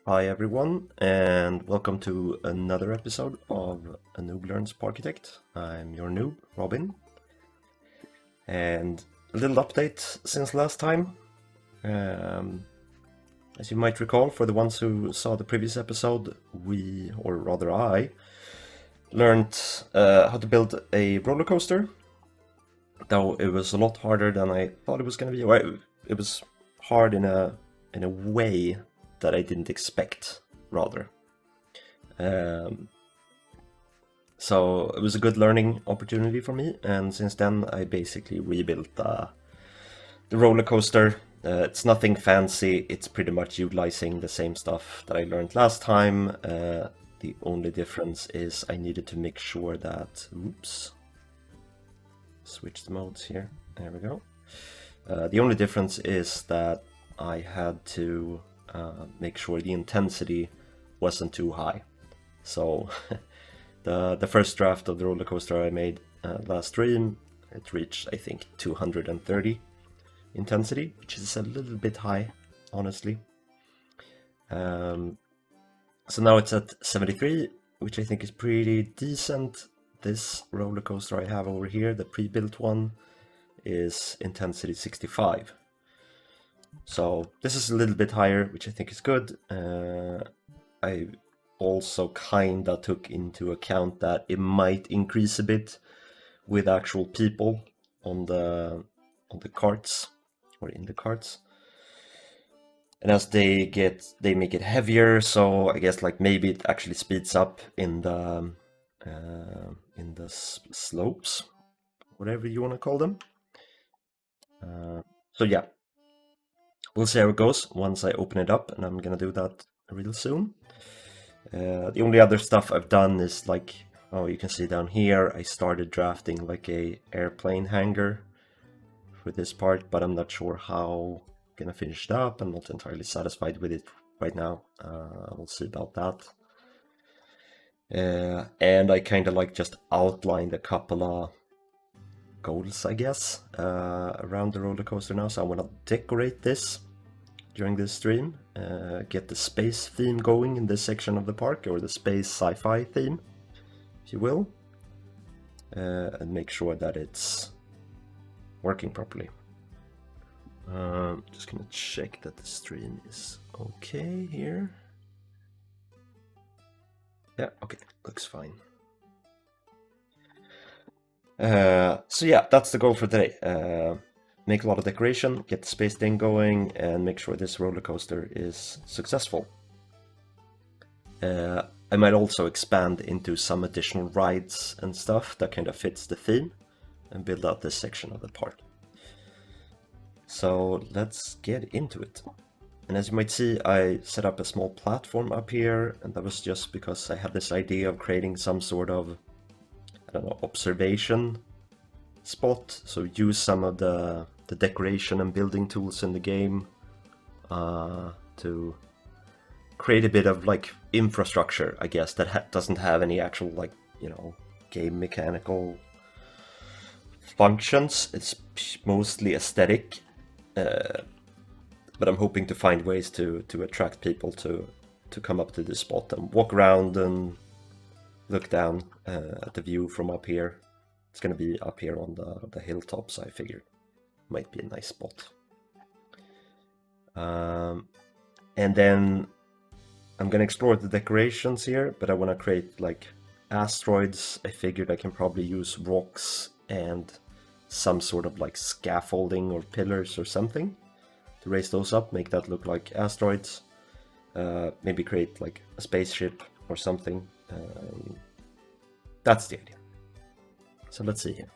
Hi everyone, and welcome to another episode of A Noob Learns Parkitect. I'm your noob, Robin, and a little update since last time. As you might recall, for the ones who saw the previous episode, or rather I, learned how to build a roller coaster. Though it was a lot harder than I thought it was going to be. Well, it was hard in a way that I didn't expect, rather. Um, so it was a good learning opportunity for me, and since then I basically rebuilt the roller coaster. It's nothing fancy, it's pretty much utilizing the same stuff that I learned last time. The only difference is I needed to make sure that... Oops. Switch the modes here. There we go. The only difference is that I had to make sure the intensity wasn't too high. So the first draft of the roller coaster I made last stream, it reached I think 230 intensity, which is a little bit high, honestly. So now it's at 73, which I think is pretty decent. This roller coaster I have over here, the pre-built one, is intensity 65. So this is a little bit higher, which I think is good. I also kinda took into account that it might increase a bit with actual people on the carts or in the carts. And as they make it heavier, so I guess like maybe it actually speeds up in the slopes, whatever you want to call them. So yeah, we'll see how it goes once I open it up, and I'm gonna do that real soon. The only other stuff I've done is like, oh, you can see down here, I started drafting like a airplane hangar for this part, but I'm not sure how I'm gonna finish it up. I'm not entirely satisfied with it right now. We'll see about that. And I kind of like just outlined a couple of goals, I guess, around the roller coaster now. So I want to decorate this during this stream, get the space theme going in this section of the park, or the space sci-fi theme, if you will, and make sure that it's working properly. Just gonna check that the stream is okay here. Yeah, okay, looks fine. So yeah, that's the goal for today. Make a lot of decoration, get the space thing going, and make sure this roller coaster is successful. I might also expand into some additional rides and stuff that kind of fits the theme and build out this section of the park. So let's get into it. And as you might see, I set up a small platform up here, and that was just because I had this idea of creating some sort of, I don't know, observation spot. So use some of the decoration and building tools in the game to create a bit of like infrastructure, I guess, that doesn't have any actual like, you know, game mechanical functions. It's mostly aesthetic, but I'm hoping to find ways to attract people to come up to this spot and walk around and look down at the view from up here. It's gonna be up here on the hilltops, I figured. Might be a nice spot. And then I'm gonna explore the decorations here, but I want to create like asteroids. I figured I can probably use rocks and some sort of like scaffolding or pillars or something to raise those up, make that look like asteroids. Maybe create like a spaceship or something. That's the idea. So let's see here.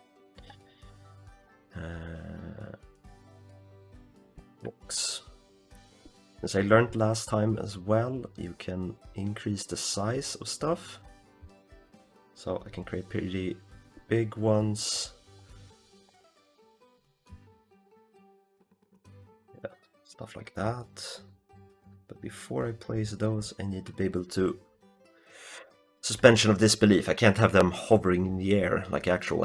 Rocks. As I learned last time as well, you can increase the size of stuff. So I can create pretty big ones. Yeah, stuff like that. But before I place those, I need to be able to... Suspension of disbelief. I can't have them hovering in the air like actual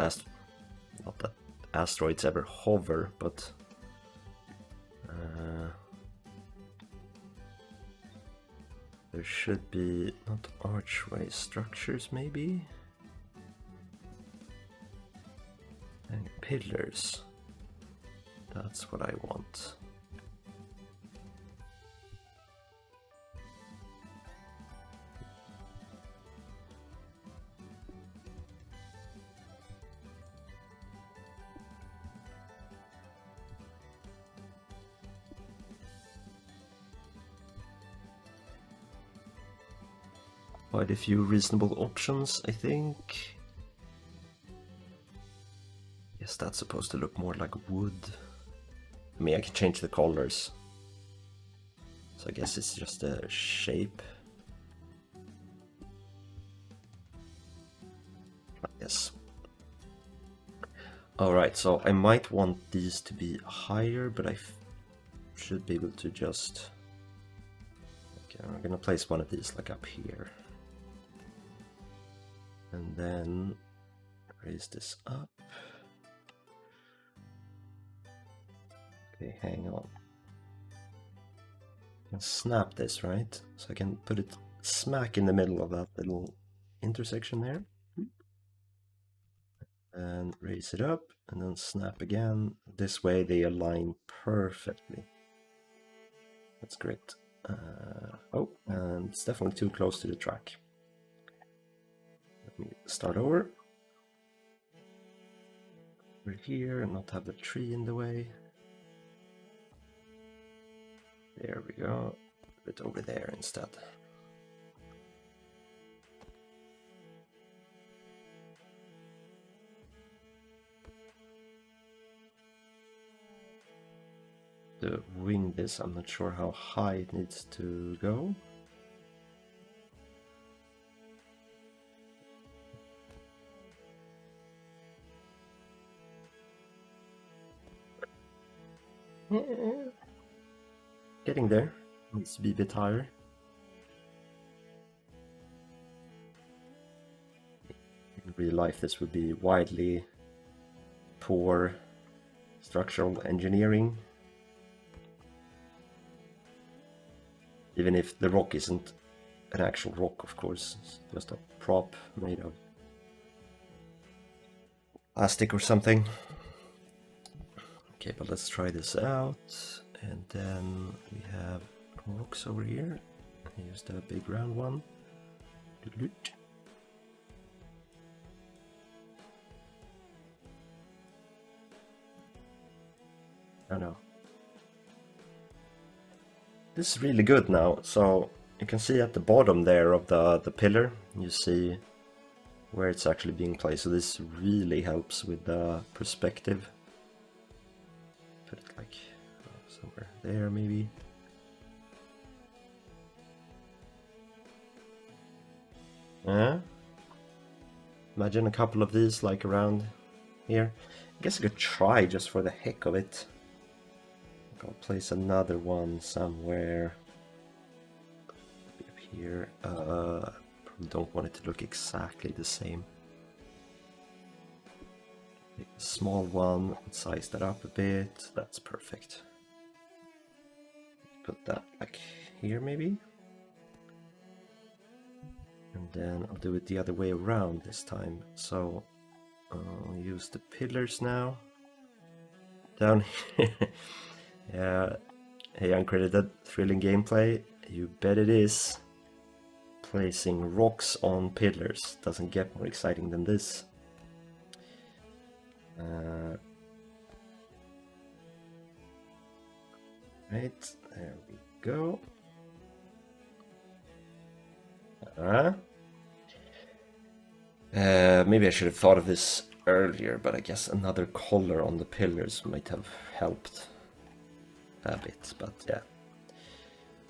not that asteroids ever hover, but... There should be not archway structures, maybe? And pillars. That's what I want. Quite a few reasonable options, I think. Yes, that's supposed to look more like wood. I mean, I can change the colors. So I guess it's just a shape. Yes. Alright, so I might want these to be higher, but I should be able to just... Okay, I'm gonna place one of these like up here. And then raise this up. Okay, hang on. I can snap this, right? So I can put it smack in the middle of that little intersection there. And raise it up, and then snap again. This way they align perfectly. That's great. Oh, and it's definitely too close to the track. Let me start over. We're here and not have the tree in the way. There we go. Put it over there instead. To wing this, I'm not sure how high it needs to go. Getting there. Needs to be a bit higher. In real life, this would be widely poor structural engineering. Even if the rock isn't an actual rock, of course, it's just a prop made of plastic or something. Okay, but let's try this out. And then we have rocks over here. I used a big round one. Oh no. This is really good now. So you can see at the bottom there of the pillar, you see where it's actually being placed. So this really helps with the perspective. Put it like somewhere there maybe. Imagine a couple of these like around here. I guess I could try just for the heck of it. I'll place another one somewhere up here. Probably don't want it to look exactly the same. Take a small one and size that up a bit. That's perfect. Put that like here maybe. And then I'll do it the other way around this time. So I'll use the pillars now. Down here. Yeah, hey, uncredited, thrilling gameplay. You bet it is. Placing rocks on pillars doesn't get more exciting than this. Right, there we go. Maybe I should have thought of this earlier, but I guess another color on the pillars might have helped a bit, but yeah.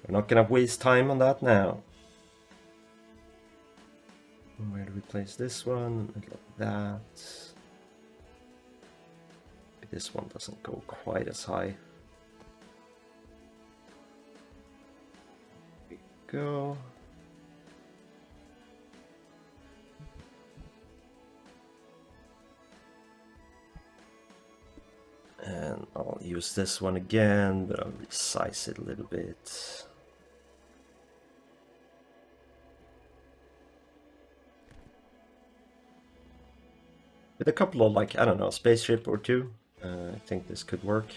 We're not gonna waste time on that now. Where do we place this one? Like that. This one doesn't go quite as high. There we go. And I'll use this one again, but I'll resize it a little bit. With a couple of, like, I don't know, spaceship or two, I think this could work.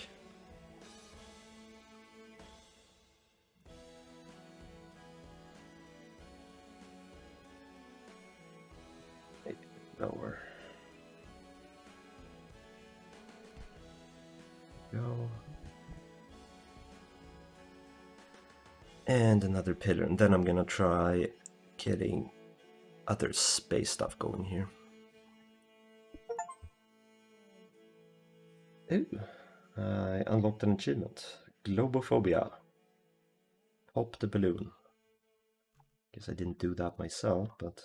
Maybe lower. Go. And another pillar, and then I'm gonna try getting other space stuff going here. Ooh, I unlocked an achievement. Globophobia. Pop the balloon. Guess I didn't do that myself, but...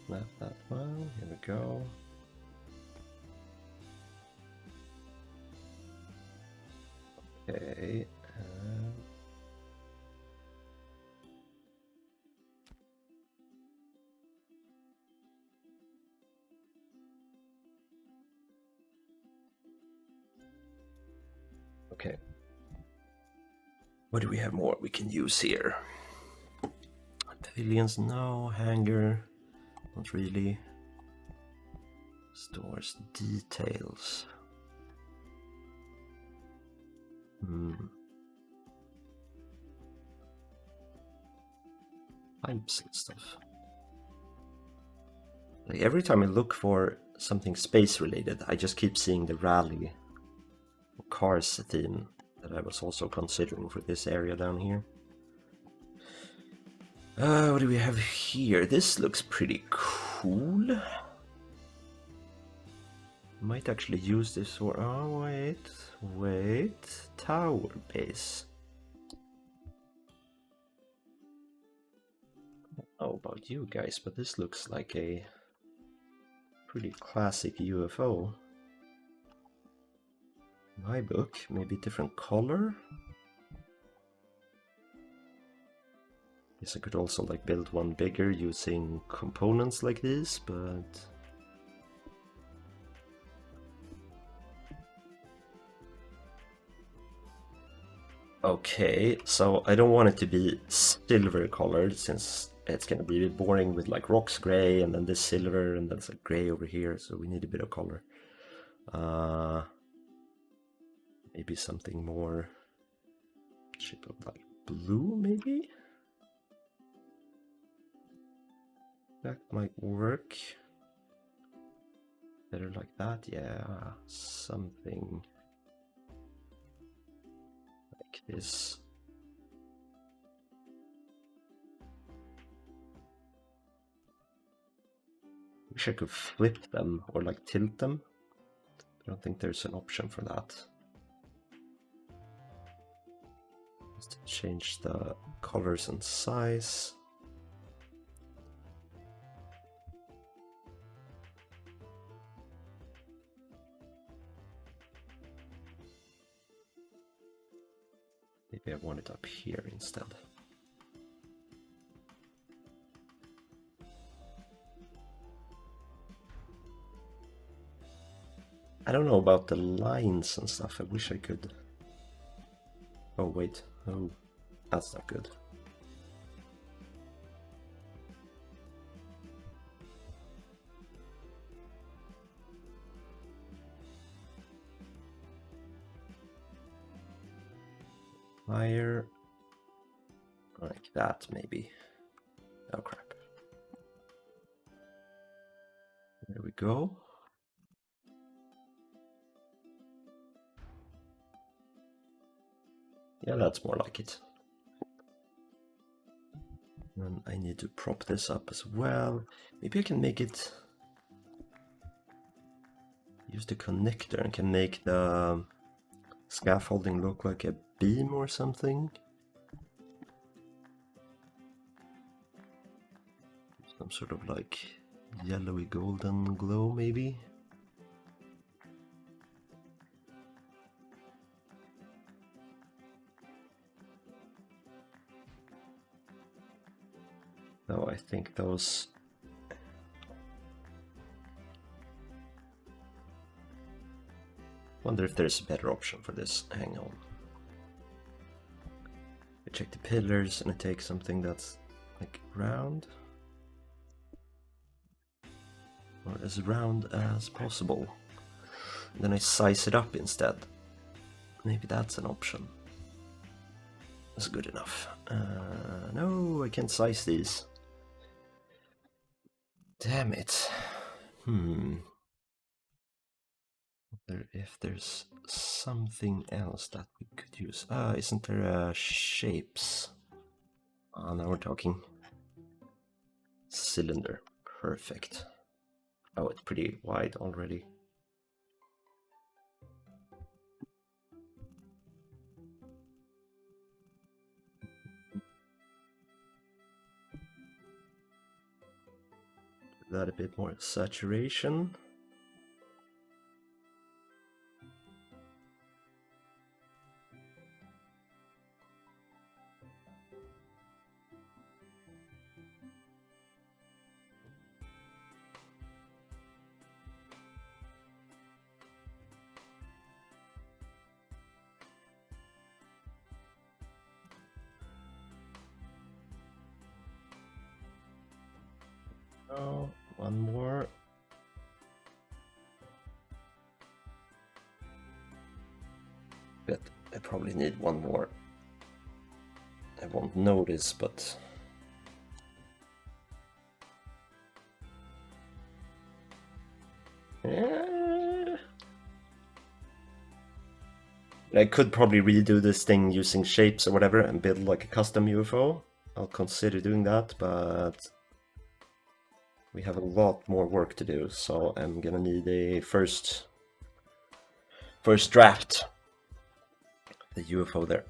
Snap that one, here we go. Okay. Okay. What do we have more we can use here? Pavilions, no. Hangar, not really. Stores details. Pipes and stuff. Like every time I look for something space related, I just keep seeing the rally cars theme that I was also considering for this area down here. What do we have here? This looks pretty cool. Might actually use this for... Oh, wait. Tower base. I don't know about you guys, but this looks like a pretty classic UFO. My book, maybe different color. Guess I could also like build one bigger using components like these, but okay, so I don't want it to be silver colored since it's gonna be a bit boring with like rocks gray and then this silver and then it's like gray over here, so we need a bit of color. Maybe something more shape of like blue, maybe? That might work. Better like that, yeah. Something like this. Wish I could flip them or like tilt them. I don't think there's an option for that. Just change the colors and size. Maybe I want it up here instead. I don't know about the lines and stuff. I wish I could... Oh, wait. Oh, that's not good. Fire. Like that, maybe. Oh, crap. There we go. Yeah, that's more like it. And I need to prop this up as well. Maybe I can make it... Use the connector and can make the scaffolding look like a beam or something. Some sort of like yellowy golden glow, maybe. No, I think those... Wonder if there's a better option for this. Hang on. I check the pillars and I take something that's like round. as round as possible. Then I size it up instead. Maybe that's an option. That's good enough. No, I can't size these. Damn it. If there's something else that we could use. Isn't there shapes? Now we're talking. Cylinder. Perfect. Oh, it's pretty wide already. Give that a bit more saturation. Oh, one more. But I probably need one more. I won't notice, but... Yeah. I could probably redo this thing using shapes or whatever and build like a custom UFO. I'll consider doing that, but we have a lot more work to do, so I'm gonna need a first draft. The UFO there.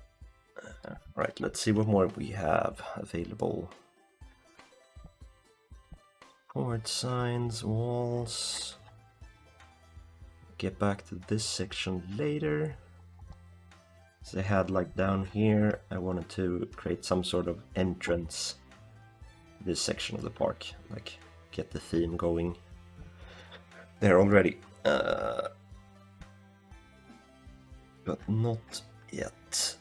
Right, let's see what more we have available. Forward signs, walls. Get back to this section later. So I had like down here, I wanted to create some sort of entrance to this section of the park, like get the theme going there already. But not yet.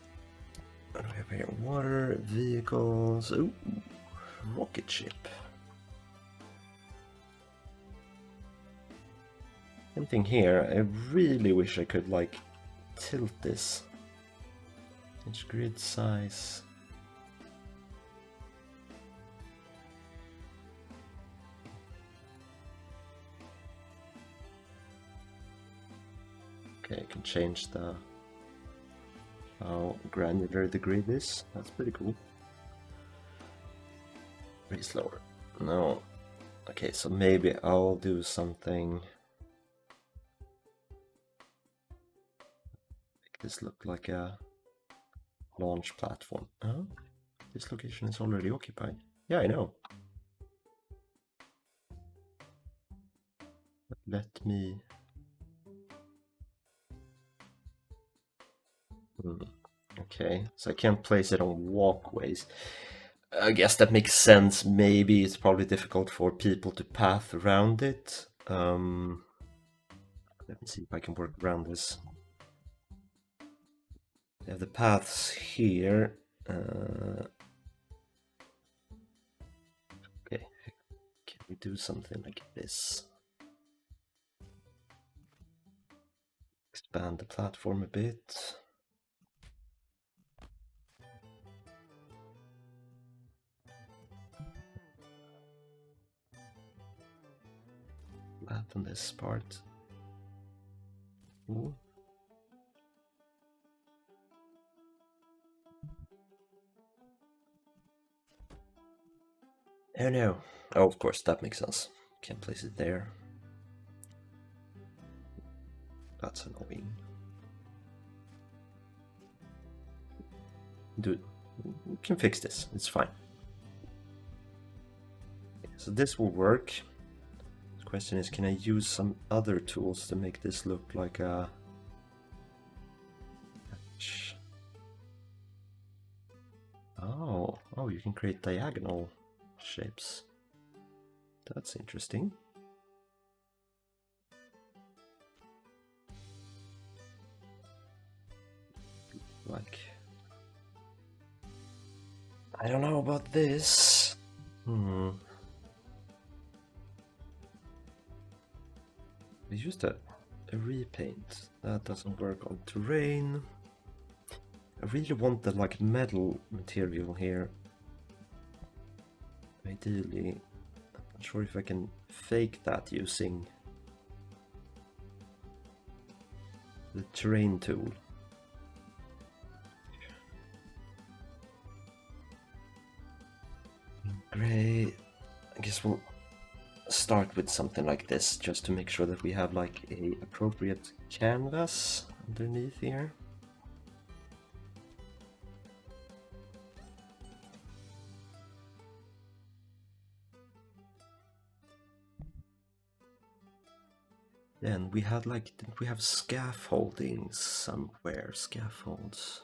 What do we have here? Water, vehicles, ooh, rocket ship. Something here, I really wish I could like tilt this. Each grid size. Okay, I can change the how granular the grid is. That's pretty cool. Way slower. No. Okay, so maybe I'll do something. Make this look like a launch platform. Oh, this location is already occupied. Yeah, I know. But let me... Okay, so I can't place it on walkways. I guess that makes sense. Maybe it's probably difficult for people to path around it. Let me see if I can work around this. I have the paths here. Okay, can we do something like this? Expand the platform a bit. Flatten this part. Ooh. Oh no. Oh, of course, that makes sense. Can't place it there. That's annoying. Dude, we can fix this. It's fine. So this will work. The question is, can I use some other tools to make this look like a... Oh, you can create diagonal shapes. That's interesting. Like... I don't know about this. We used a repaint. That doesn't work on terrain. I really want the like metal material here. Ideally, I'm not sure if I can fake that using the terrain tool. Gray. I guess we'll start with something like this just to make sure that we have like a appropriate canvas underneath here. Then we had like, didn't we have scaffolding somewhere? Scaffolds.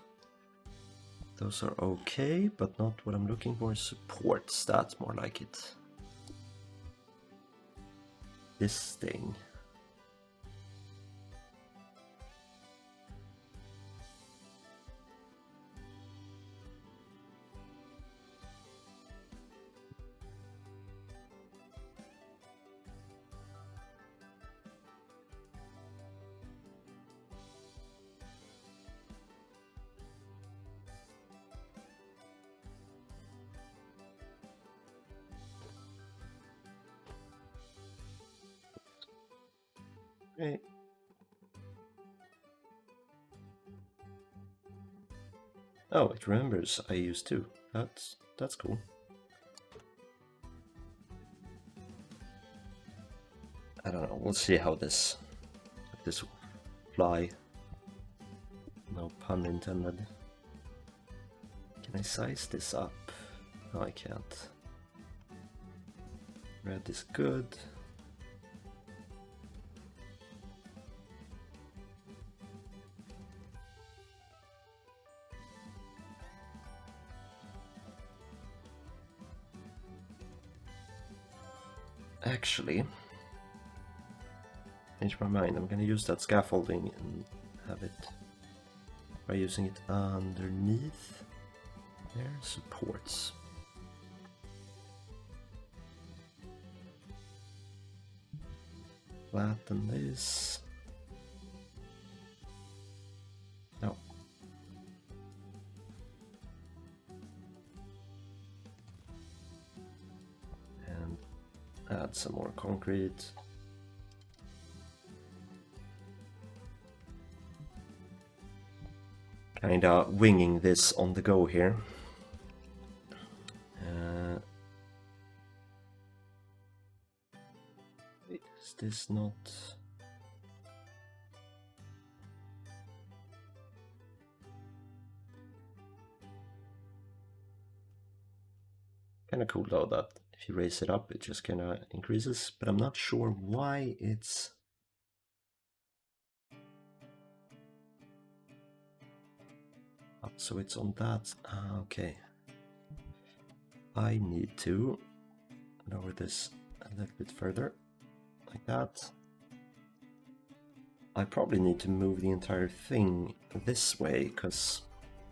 Those are okay, but not what I'm looking for. Supports, that's more like it. This thing. Okay. Oh, it remembers I used to. That's cool. I don't know. We'll see how this will fly. No pun intended. Can I size this up? No, I can't. Red is good. Actually, change my mind. I'm gonna use that scaffolding and have it by using it underneath there. Supports. Flatten this. No. And add some more concrete. Kinda winging this on the go here. Is this not... Kinda cool though that if you raise it up it just kinda increases, but I'm not sure why it's... Oh, so it's on that. Ah, okay. I need to lower this a little bit further, like that. I probably need to move the entire thing this way, because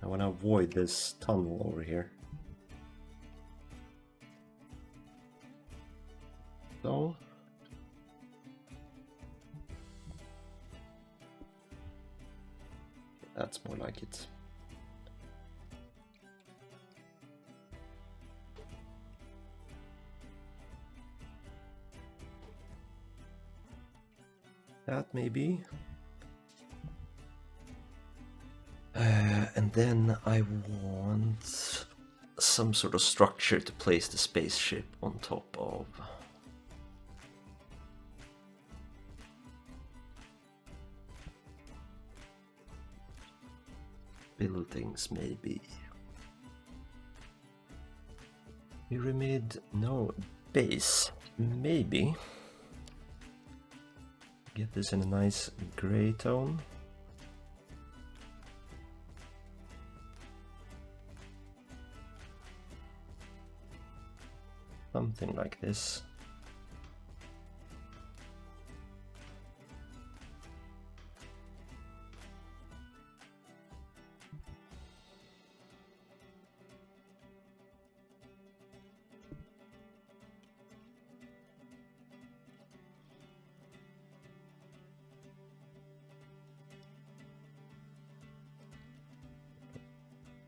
I want to avoid this tunnel over here. So... that's more like it. That maybe. And then I want some sort of structure to place the spaceship on top of. Buildings maybe. Pyramid, no. Base, maybe. Get this in a nice gray tone. Something like this.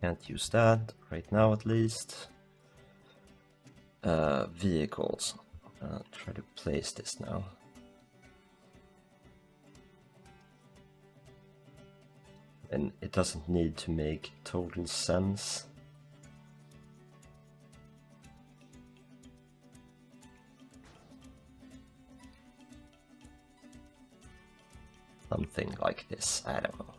Can't use that right now, at least. Vehicles. Try to place this now. And it doesn't need to make total sense. Something like this, I don't know.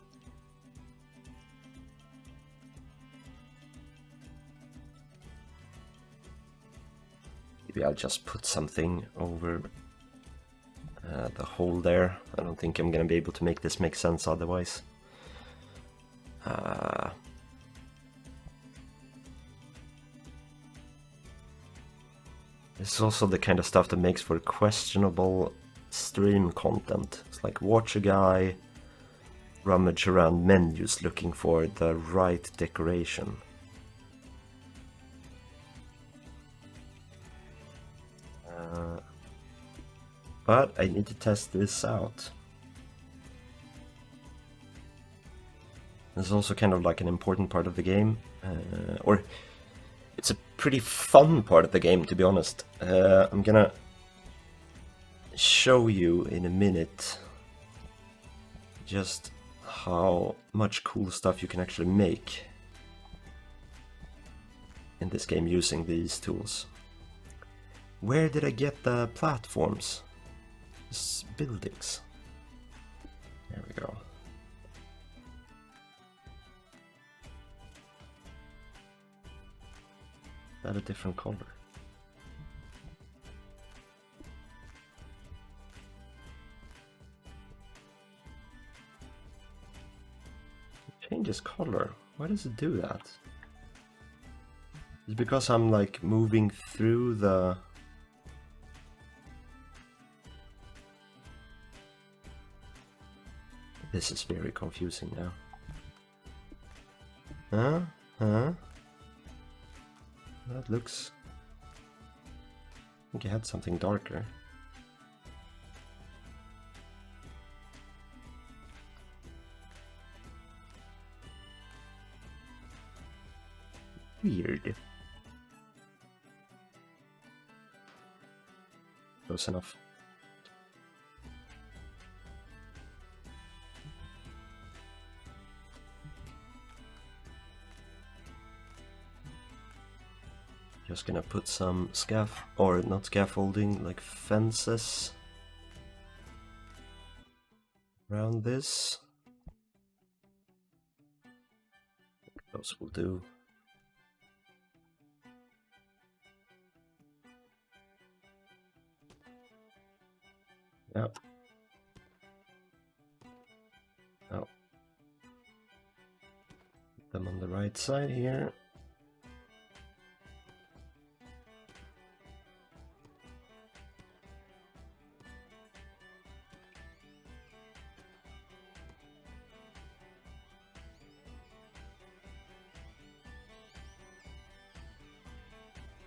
Maybe I'll just put something over the hole there. I don't think I'm gonna be able to make this make sense otherwise. This is also the kind of stuff that makes for questionable stream content. It's like watch a guy rummage around menus looking for the right decoration. But I need to test this out. This is also kind of like an important part of the game, or it's a pretty fun part of the game, to be honest. I'm gonna show you in a minute just how much cool stuff you can actually make in this game using these tools. Where did I get the platforms? Buildings. There we go. Is that a different color? It changes color. Why does it do that? Is it because I'm like moving through the... This is very confusing now. That looks... I think I had something darker. Weird. Close enough. Just gonna put some not scaffolding, like fences around this. Those will do. Yep. Oh. Put them on the right side here.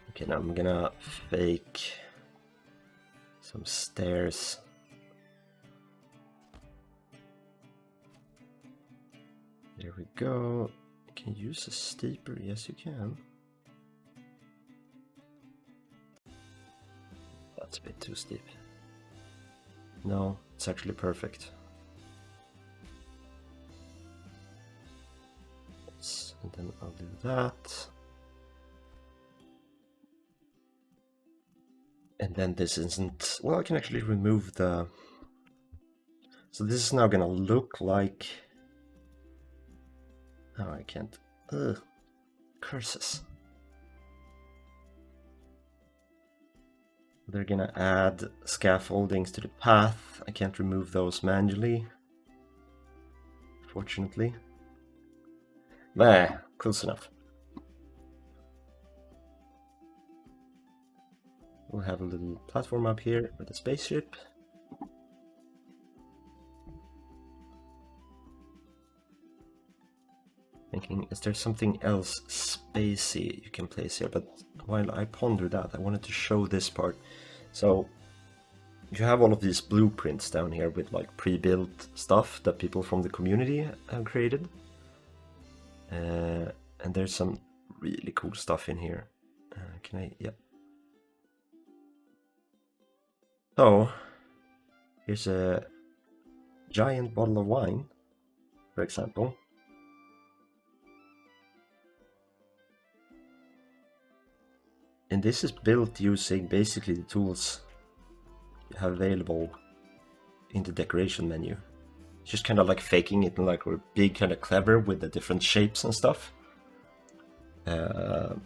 Okay, now I'm gonna fake some stairs. There we go. Can you use a steeper? Yes, you can. That's a bit too steep. No, it's actually perfect. And then I'll do that. And then this isn't... Well, I can actually remove the... So this is now gonna look like... Oh, I can't... Ugh. Curses. They're gonna add scaffoldings to the path. I can't remove those manually, fortunately. Nah, close enough. We'll have a little platform up here with a spaceship. Thinking, is there something else spacey you can place here? But while I ponder that, I wanted to show this part. So you have all of these blueprints down here with like pre-built stuff that people from the community have created. And there's some really cool stuff in here. Can I? Yeah. So, here's a giant bottle of wine, for example. And this is built using basically the tools you have available in the decoration menu. Just kind of like faking it and like we're being kind of clever with the different shapes and stuff. And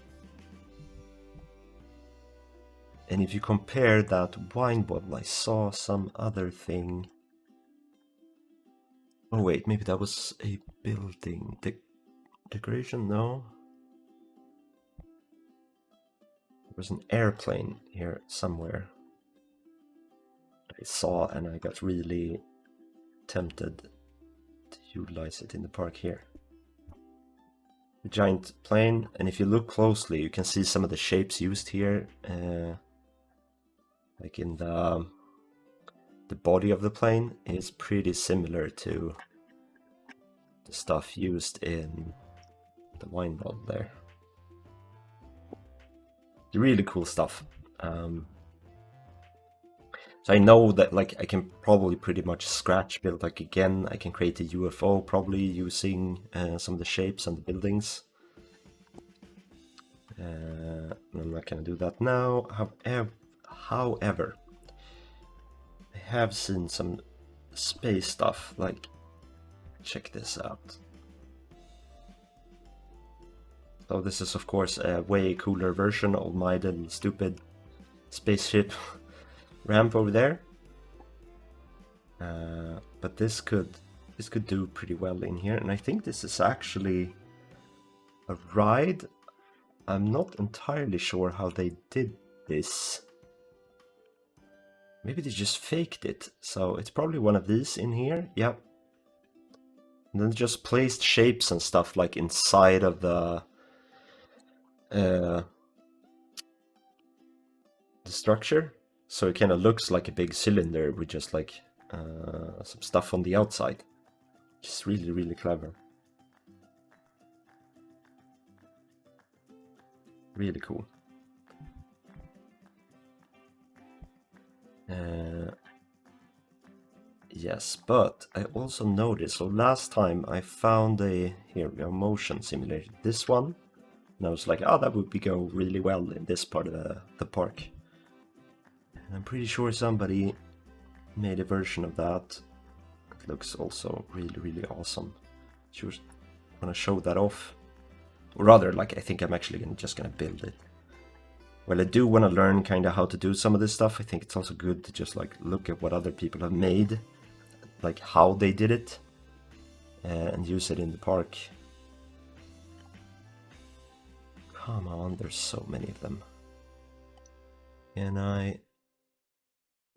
if you compare that wine bottle, I saw some other thing. Oh wait, maybe that was a building decoration? No. There was an airplane here somewhere I saw, and I got really tempted to utilize it in the park here. A giant plane, and if you look closely, you can see some of the shapes used here, like in the body of the plane is pretty similar to the stuff used in the wine bottle there. Really cool stuff. So I know that like I can probably pretty much scratch build like again. I can create a UFO probably using some of the shapes and the buildings. I'm not gonna do that now. However, I have seen some space stuff. Like, check this out. So this is of course a way cooler version of my little stupid spaceship ramp over there. But this could do pretty well in here, and I think this is actually a ride. I'm not entirely sure how they did this. Maybe they just faked it. So it's probably one of these in here. Yep. And then just placed shapes and stuff like inside of the structure, so it kind of looks like a big cylinder with just like some stuff on the outside. Just really clever. Really cool. Yes, but I also noticed, so last time I found here we go, motion simulator, this one, and I was like, oh, that would go really well in this part of the park. And I'm pretty sure somebody made a version of that. It looks also really awesome. Sure, want to show that off, or rather, like I think I'm actually just gonna build it. Well, I do want to learn kind of how to do some of this stuff. I think it's also good to just like look at what other people have made, like how they did it, and use it in the park. Come on, there's so many of them. And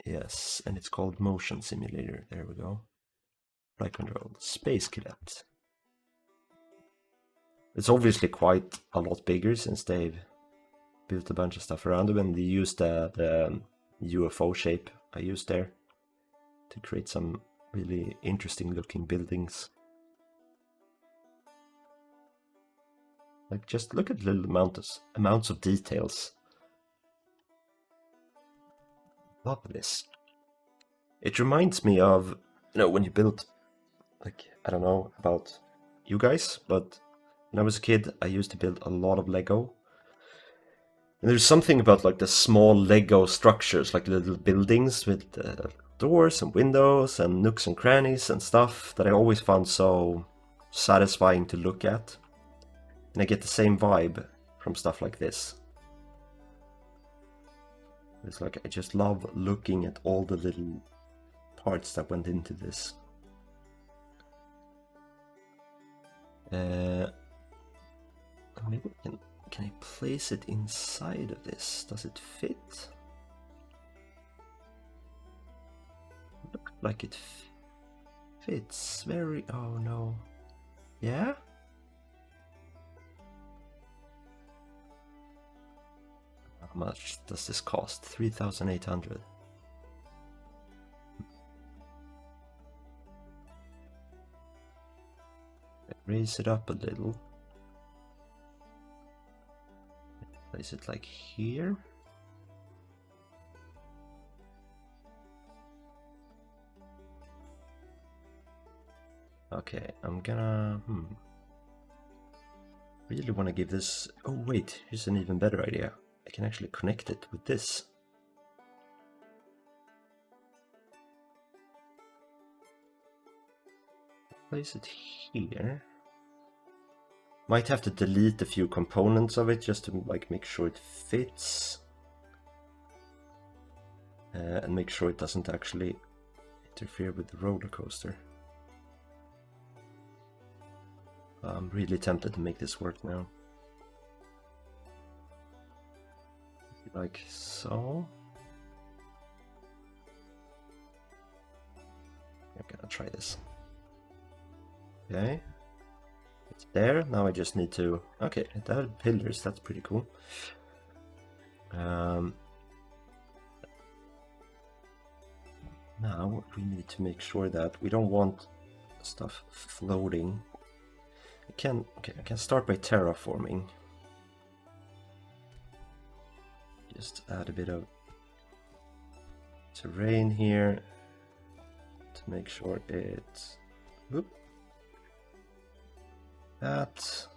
yes, and it's called motion simulator. There we go. Flight control, space cadet. It's obviously quite a lot bigger since they've built a bunch of stuff around them, and they used the UFO shape I used there to create some really interesting looking buildings. Like, just look at the little amounts of details. Love this. It reminds me of, you know, when you build, like, I don't know about you guys, but when I was a kid, I used to build a lot of Lego. And there's something about like the small Lego structures, like little buildings with doors and windows and nooks and crannies and stuff, that I always found so satisfying to look at. And I get the same vibe from stuff like this. It's like I just love looking at all the little parts that went into this. Maybe can I place it inside of this? Does it fit? Looks like it fits very... oh no. Yeah? How much does this cost? 3,800. Raise it up a little. Place it like here. Okay, I'm gonna... Really want to give this... Oh wait, here's an even better idea. I can actually connect it with this. Place it here. Might have to delete a few components of it just to like make sure it fits. And make sure it doesn't actually interfere with the roller coaster. I'm really tempted to make this work now. Like so. I'm gonna try this. Okay. It's there. Now I just need to... Okay, that had pillars. That's pretty cool. Now we need to make sure that we don't want stuff floating. I can start by terraforming. Just add a bit of terrain here to make sure it's... Whoop. That.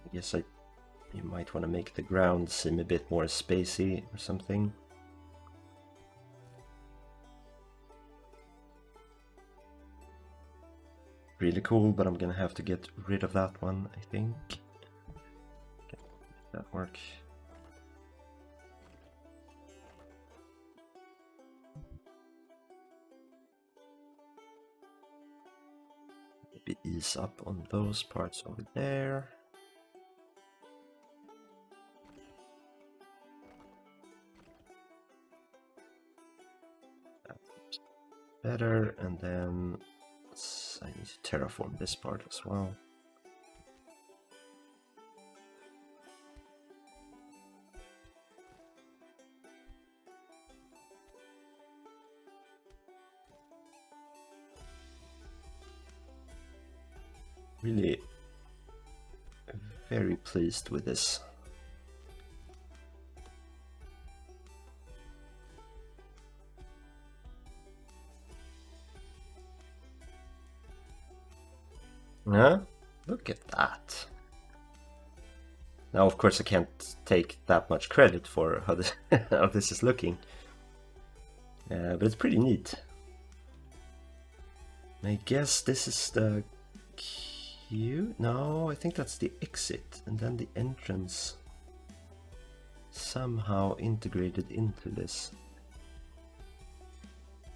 I guess you might want to make the ground seem a bit more spacey or something. Really cool, but I'm gonna have to get rid of that one, I think. Okay, make that work. Maybe ease up on those parts over there. That's better, and then I need to terraform this part as well. Really very pleased with this. Yeah, look at that. Now, of course, I can't take that much credit for how this, how this is looking. But it's pretty neat. I guess this is the queue? No, I think that's the exit. And then the entrance somehow integrated into this.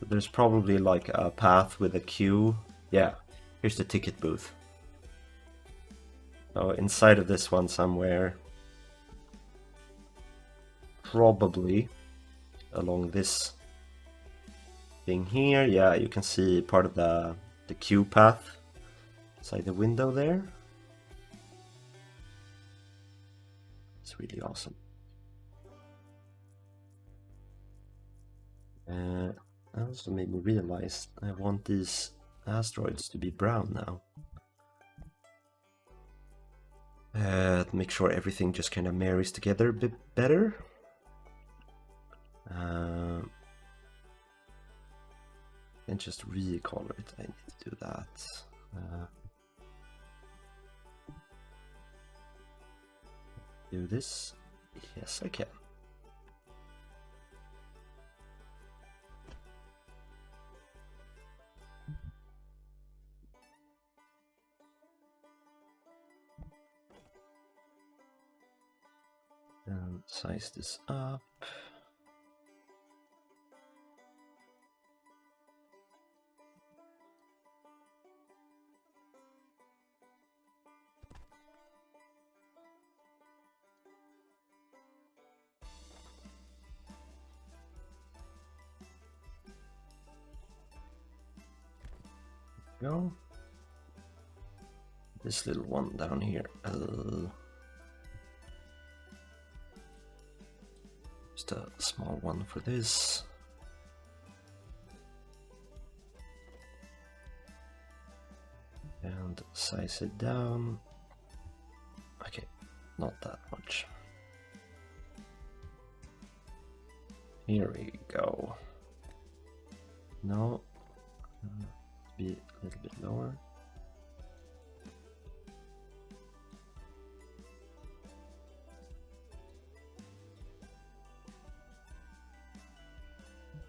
But there's probably like a path with a queue. Yeah, here's the ticket booth. So inside of this one somewhere, probably along this thing here. Yeah, you can see part of the queue path inside the window there. It's really awesome. I also made me realize I want these asteroids to be brown now. To make sure everything just kind of marries together a bit better. And just recolor it. I need to do that. Do this? Yes, I can. And size this up. Go. This little one down here. Just a small one for this. And size it down. Okay, not that much. Here we go. No, be a little bit lower.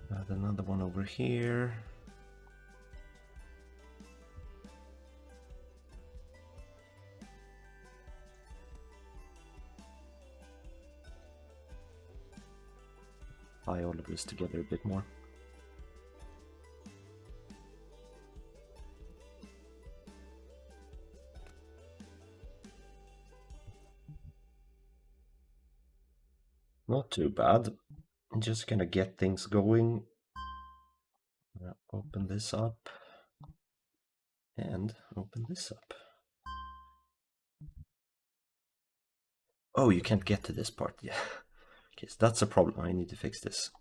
Add another one over here. Tie all of this together a bit more. Not too bad. I'm just gonna get things going. Open this up and open this up. Oh, you can't get to this part. Yeah. Okay, so that's a problem. I need to fix this.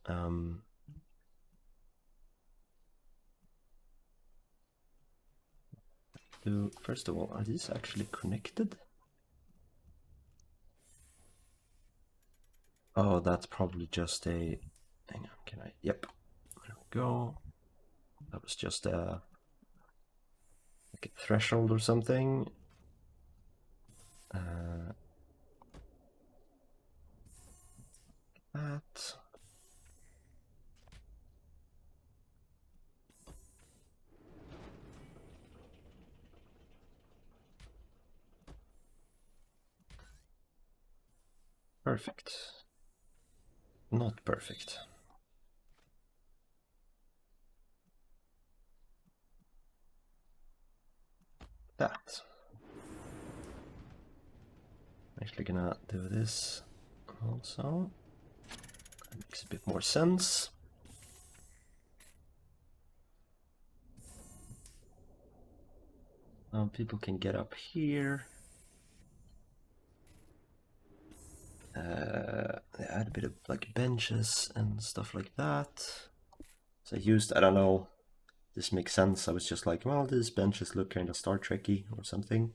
First of all, are these actually connected? Oh, that's probably just a... Hang on, can I... Yep. There we go. That was just a... like a threshold or something. That. Perfect. Not perfect. That. I'm actually gonna do this also. That makes a bit more sense. Now people can get up here. Add a bit of like benches and stuff like that. So I used, I don't know, this makes sense. I was just like, well, these benches look kind of Star Trek-y or something.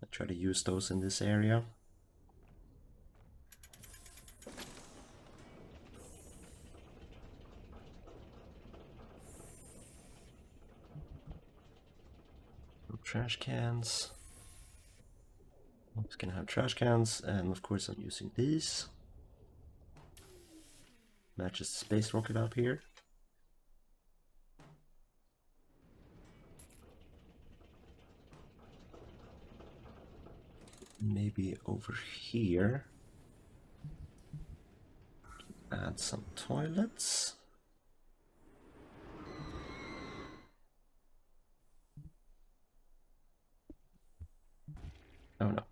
I try to use those in this area. Trash cans. I'm just gonna have trash cans, and of course I'm using these. Matches the space rocket up here. Maybe over here. Add some toilets. Oh no.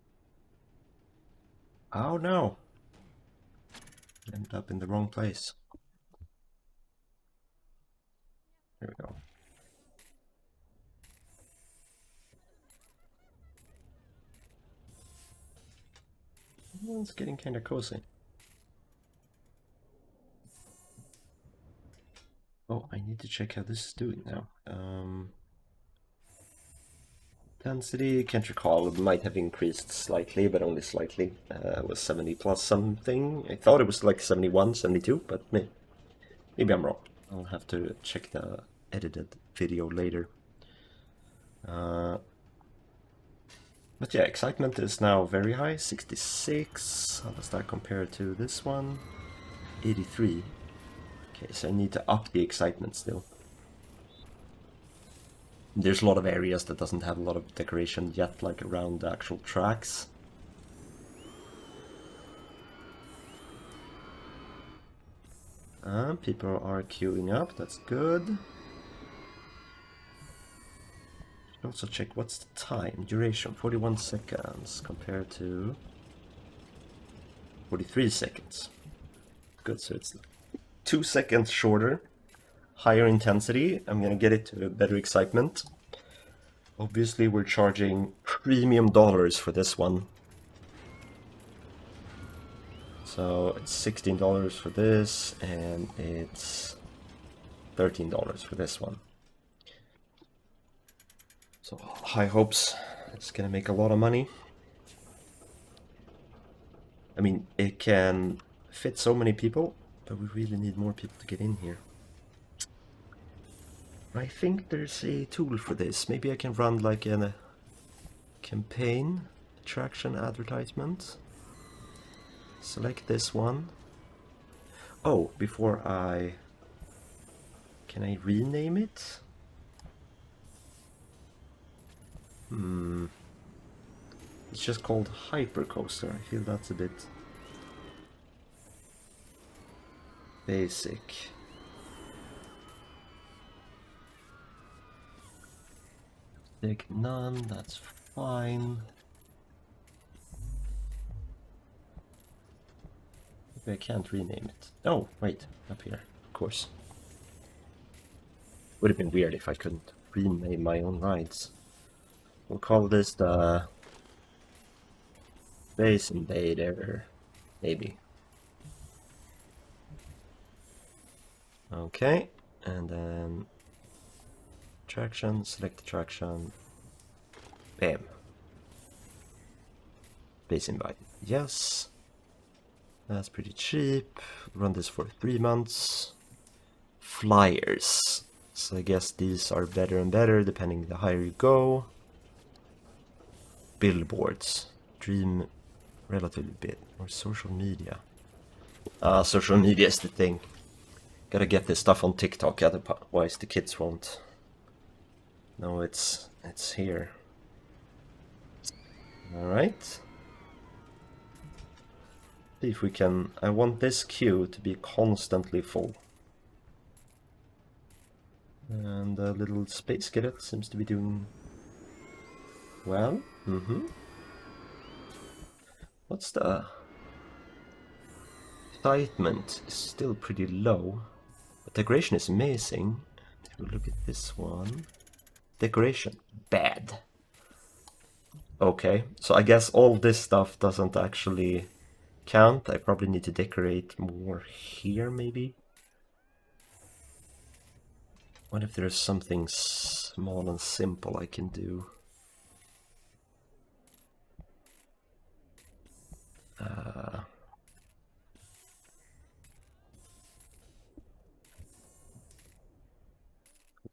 Oh no! Ended up in the wrong place. There we go. Well, it's getting kind of cozy. Oh, I need to check how this is doing now. Density, can't recall, it might have increased slightly, but only slightly. It was 70 plus something. I thought it was like 71, 72, but maybe I'm wrong. I'll have to check the edited video later. But yeah, excitement is now very high, 66. How does that compare to this one? 83. Okay, so I need to up the excitement still. There's a lot of areas that doesn't have a lot of decoration yet, like around the actual tracks. People are queuing up, that's good. Also check what's the time, duration, 41 seconds compared to 43 seconds. Good, so it's 2 seconds shorter, higher intensity. I'm gonna get it to a better excitement. Obviously we're charging premium dollars for this one. So it's $16 for this, and it's $13 for this one. So high hopes, it's gonna make a lot of money. I mean, it can fit so many people, but we really need more people to get in here. I think there's a tool for this. Maybe I can run like a campaign attraction advertisement. Select this one. Oh, before I... Can I rename it? It's just called Hypercoaster. I feel that's a bit basic. Take none, that's fine. Maybe I can't rename it. Oh, wait, up here, of course. Would have been weird if I couldn't rename my own rides. We'll call this the Space Invader, maybe. Okay, and then attraction, select attraction, bam. Space Invite, yes. That's pretty cheap. Run this for 3 months. Flyers. So I guess these are better and better depending the higher you go. Billboards. Dream relatively big. Or social media. Social media is the thing. Gotta get this stuff on TikTok, otherwise the kids won't. No, it's here. Alright. See if we can... I want this queue to be constantly full. And the little space cadet seems to be doing well. What's the... Excitement is still pretty low. But decoration is amazing. If we look at this one... Decoration, bad. Okay, so I guess all this stuff doesn't actually count. I probably need to decorate more here, maybe. What if there's something small and simple I can do?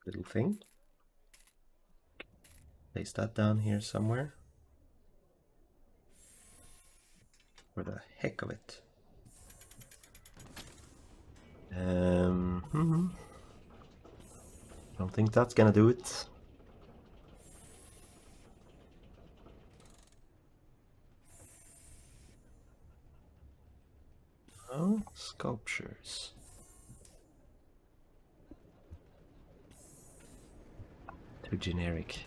Little thing. Place that down here somewhere. For the heck of it. Don't think that's gonna do it. Oh, sculptures. Too generic.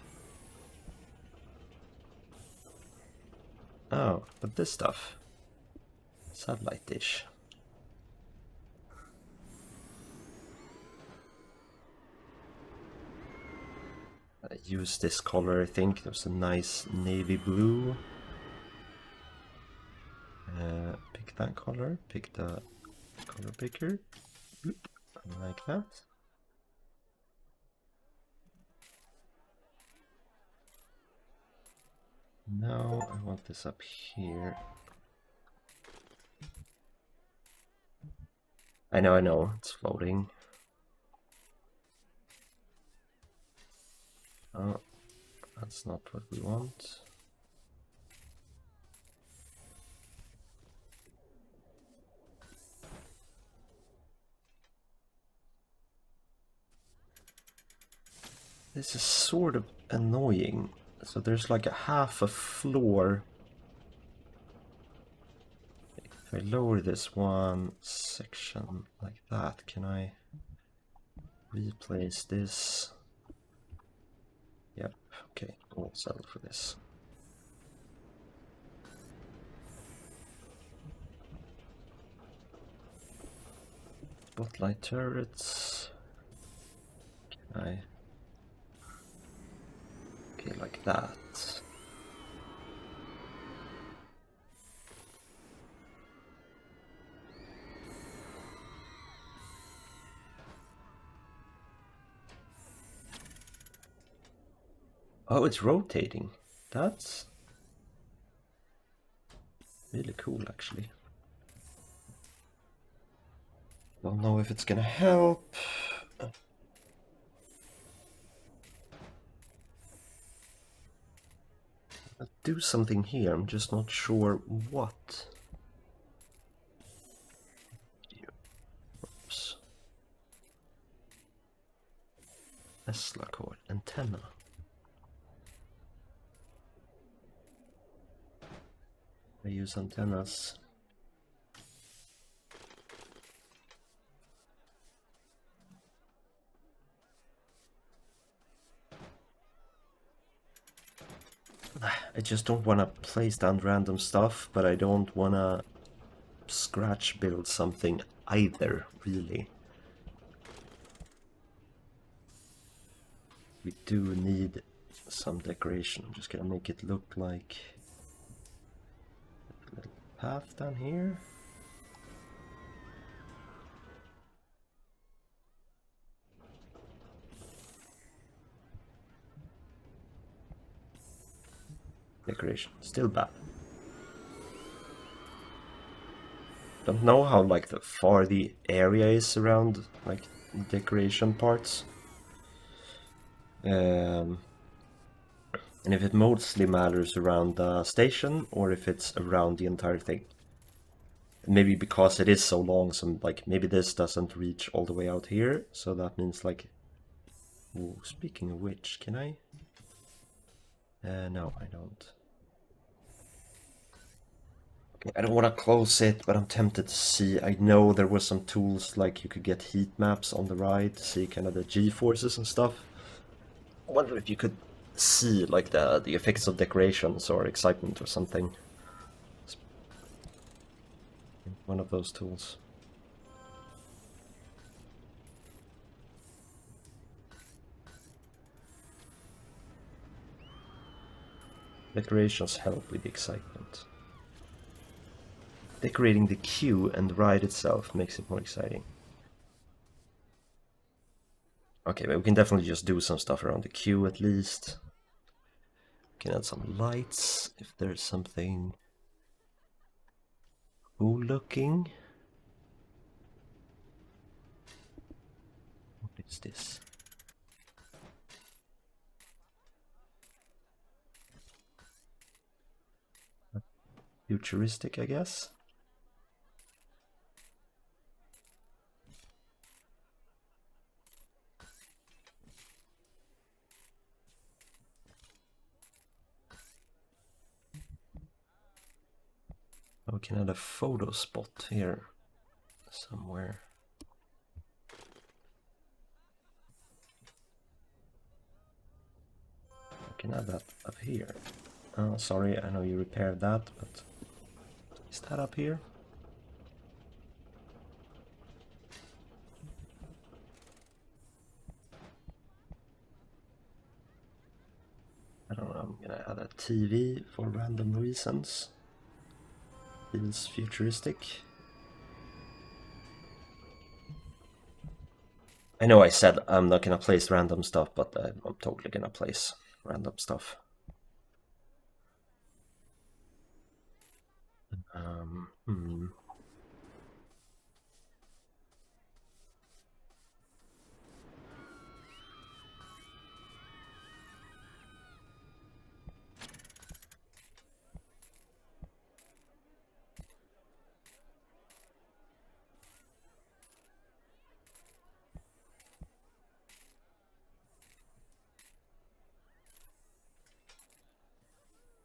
Oh, but this stuff. Satellite dish. I use this color, I think. There's a nice navy blue. Pick that color. Pick the color picker. Like that. Now I want this up here. I know, it's floating. Oh, that's not what we want. This is sort of annoying. So there's like a half a floor. If I lower this one section like that, can I replace this? Yep, okay, we'll settle for this. Spotlight turrets. Can I... Okay, like that. Oh, it's rotating. That's really cool, actually. Don't know if it's gonna help. I'll do something here, I'm just not sure what. Oops. Tesla cord antenna. I use antennas. I just don't want to place down random stuff, but I don't want to scratch build something either, really. We do need some decoration. I'm just gonna make it look like a little path down here. Decoration, still bad. Don't know how like the far the area is around like decoration parts. And if it mostly matters around the station or if it's around the entire thing. Maybe because it is so long, some like maybe this doesn't reach all the way out here, so that means like. Ooh, speaking of which, can I? No, I don't. I don't want to close it, but I'm tempted to see. I know there were some tools like you could get heat maps on the right to see kind of the G-forces and stuff. I wonder if you could see like the effects of decorations or excitement or something. One of those tools. Decorations help with the excitement. Decorating the queue and the ride itself makes it more exciting. Okay, but we can definitely just do some stuff around the queue at least. We can add some lights if there's something cool looking. What is this? Futuristic, I guess. We can add a photo spot here somewhere. I can add that up here. Oh, sorry, I know you repaired that, but is that up here? I don't know, I'm gonna add a TV for random reasons. Feels futuristic. I know I said I'm not gonna place random stuff, but I'm totally gonna place random stuff. Hmm.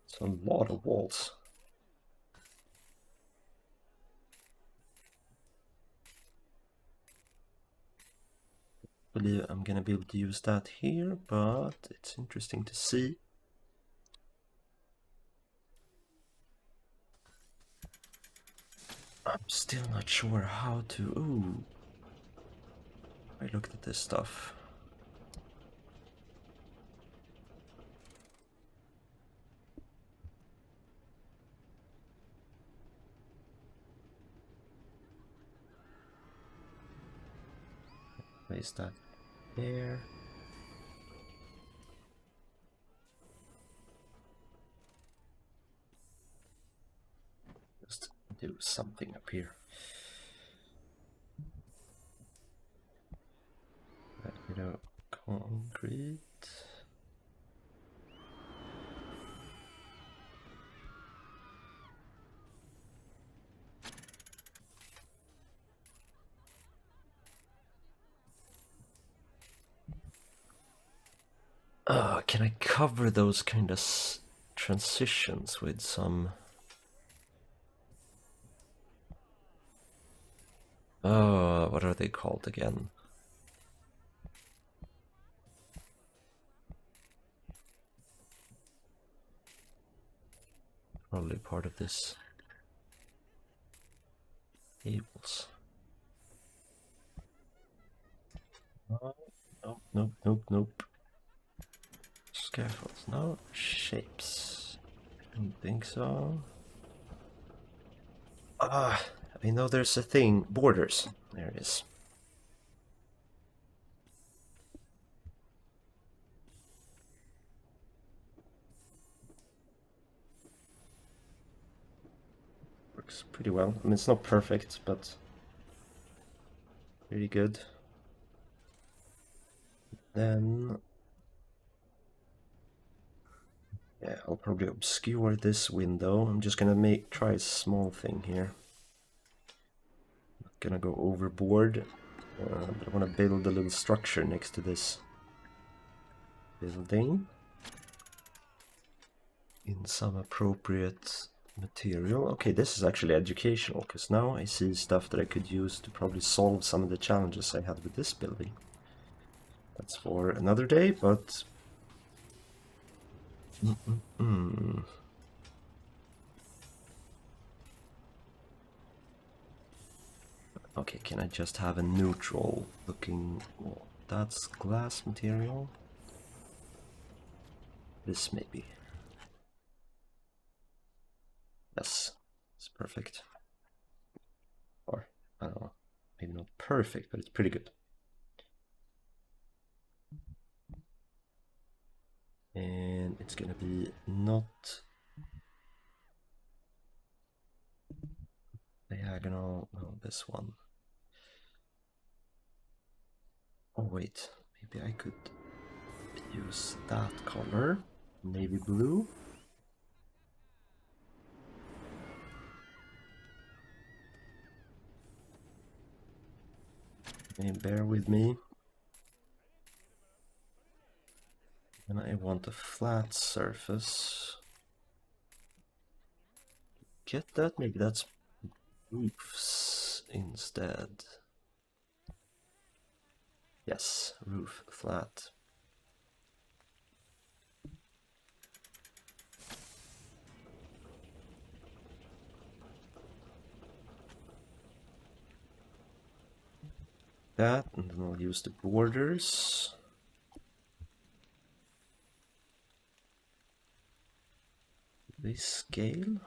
It's a lot of walls. I believe I'm gonna be able to use that here, but it's interesting to see. I'm still not sure how to. Ooh, I looked at this stuff. Place that there. do something up here. You know, concrete. Can I cover those kind of transitions with some... what are they called again? Probably part of this. Cables. Nope. Scaffolds, no. Shapes. Don't think so. I know there's a thing. Borders. There it is. Works pretty well. I mean, it's not perfect, but pretty good. Then... yeah, I'll probably obscure this window. I'm just gonna try a small thing here. Not gonna go overboard, but I want to build a little structure next to this building in some appropriate material. Okay, this is actually educational, because now I see stuff that I could use to probably solve some of the challenges I had with this building. That's for another day, but... Okay, can I just have a neutral looking... well, that's glass material. This maybe. Yes, it's perfect. Or, I don't know, maybe not perfect, but it's pretty good. And it's gonna be not diagonal, no, this one. Oh wait, maybe I could use that color, navy blue. And bear with me. And I want a flat surface. Get that? Maybe that's roofs instead. Yes, roof flat. That, and then I'll use the borders. They scale?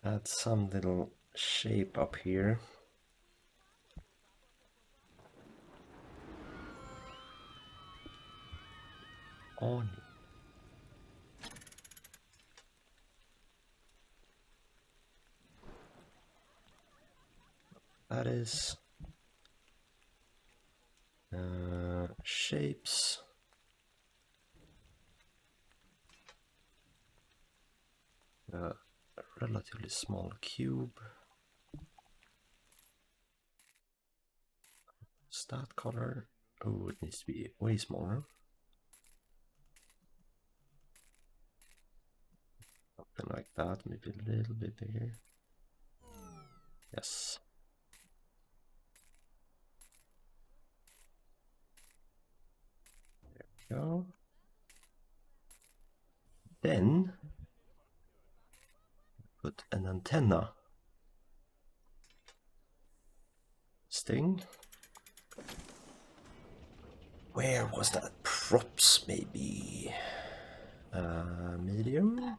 Add some little shape up here. On. That is shapes. A relatively small cube. Stat color. Oh, it needs to be way smaller. Something like that, maybe a little bit bigger. Yes. There we go. Then put an antenna. Sting. Where was that? Props, maybe. Medium.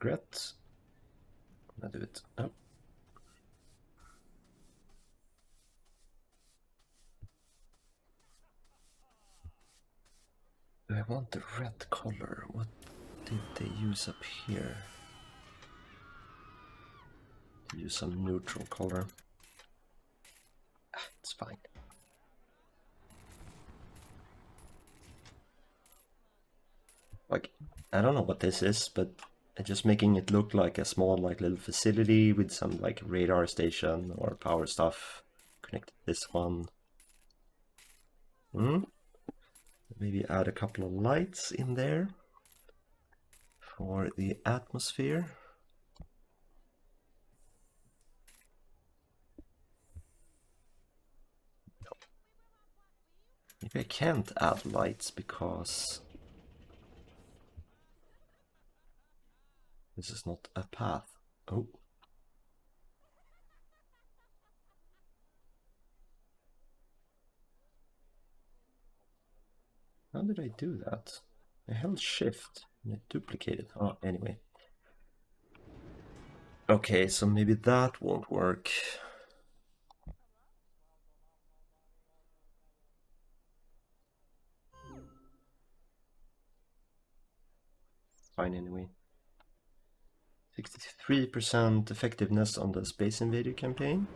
regret. I'm gonna do it. Oh. Do I want the red color? What did they use up here? Use some neutral color. It's fine. Like, I don't know what this is, but just making it look like a small, like, little facility with some, like, radar station or power stuff. Connect this one. Maybe add a couple of lights in there for the atmosphere. Maybe I can't add lights because this is not a path. Oh. How did I do that? I held shift and it duplicated. Oh, anyway. Okay, so maybe that won't work. Fine anyway. 63% effectiveness on the Space Invader campaign.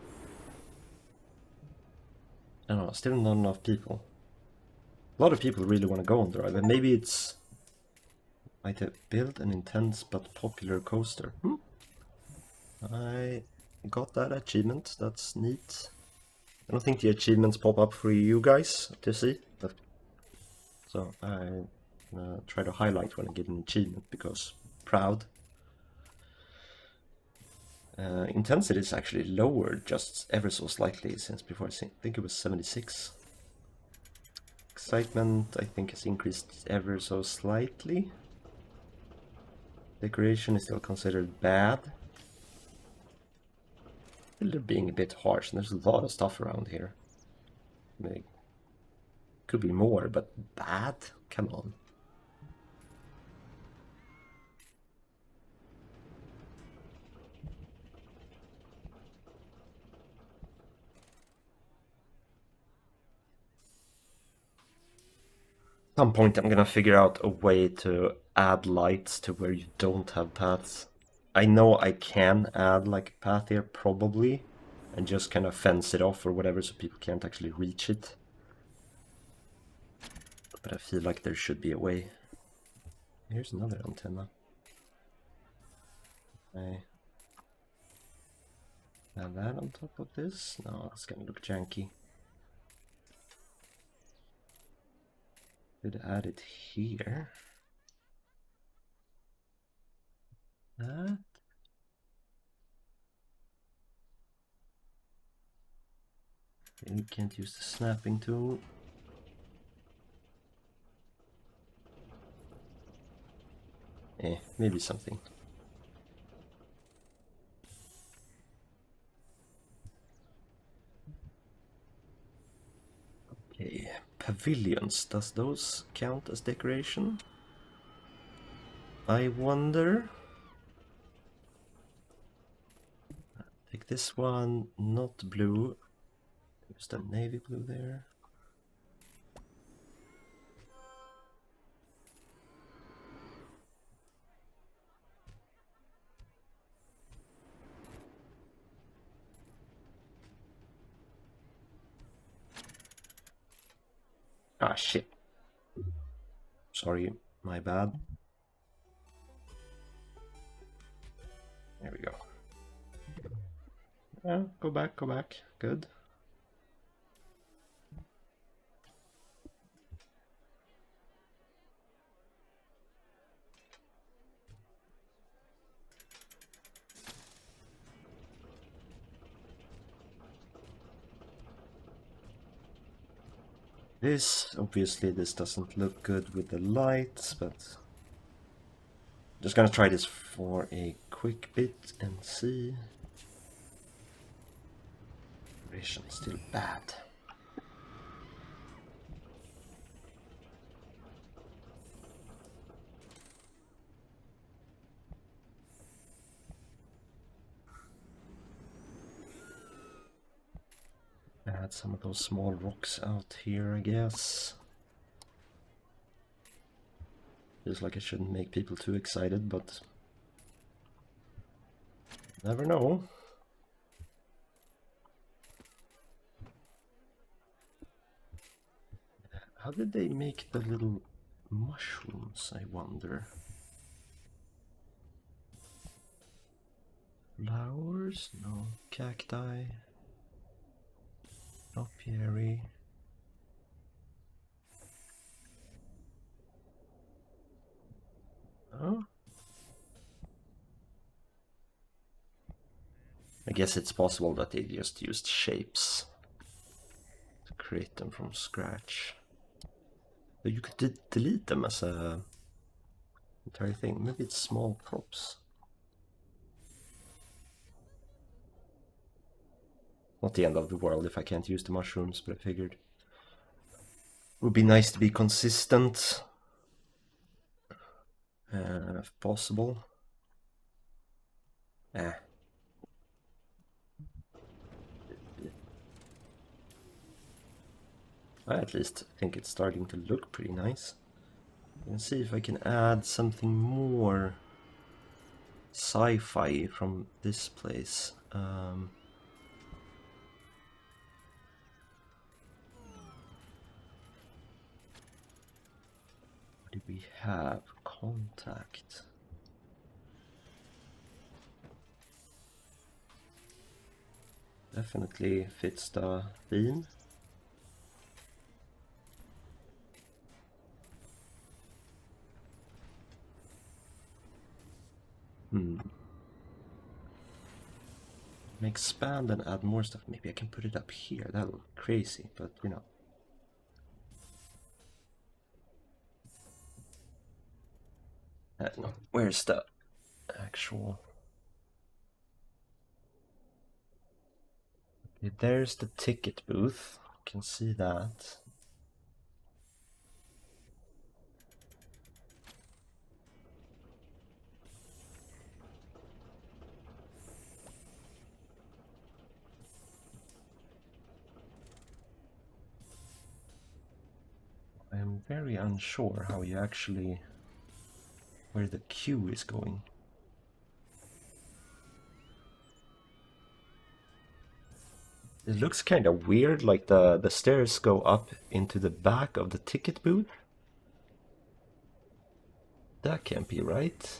I don't know, still not enough people. A lot of people really want to go on Drive, and maybe it's like to build an intense but popular coaster. I got that achievement, that's neat. I don't think the achievements pop up for you guys to see, but so I try to highlight when I get an achievement because proud. Intensity is actually lowered just ever so slightly since before. I think it was 76. Excitement I think has increased ever so slightly. Decoration is still considered bad. They're being a bit harsh, and there's a lot of stuff around here. Maybe. Could be more, but bad? Come on. At some point I'm gonna figure out a way to add lights to where you don't have paths. I know I can add like a path here, probably, and just kind of fence it off or whatever so people can't actually reach it. But I feel like there should be a way. Here's another antenna. I have that on top of this? No, it's gonna look janky. Could add it here. That. You can't use the snapping tool. Maybe something. Okay, pavilions. Does those count as decoration? I wonder. Take this one, not blue. There's the navy blue there. Ah, shit. Sorry, my bad. There we go. Yeah, go back, go back. Good. Obviously this doesn't look good with the lights, but just gonna try this for a quick bit and see. Vision still bad. Add some of those small rocks out here, I guess. Feels like I shouldn't make people too excited, but never know. How did they make the little mushrooms, I wonder? Flowers? No. Cacti? Topiary? Oh? I guess it's possible that they just used shapes to create them from scratch. But you could delete them as a entire thing. Maybe it's small props. Not the end of the world if I can't use the mushrooms, but I figured it would be nice to be consistent, if possible. I at least think it's starting to look pretty nice. Let's see if I can add something more sci-fi from this place. What do we have? Contact. Definitely fits the theme. Expand and add more stuff. Maybe I can put it up here. That'll look crazy, but you know. No, where's the actual... Okay, there's the ticket booth. You can see that. I am very unsure how you actually... where the queue is going. It looks kind of weird, like the stairs go up into the back of the ticket booth. That can't be right.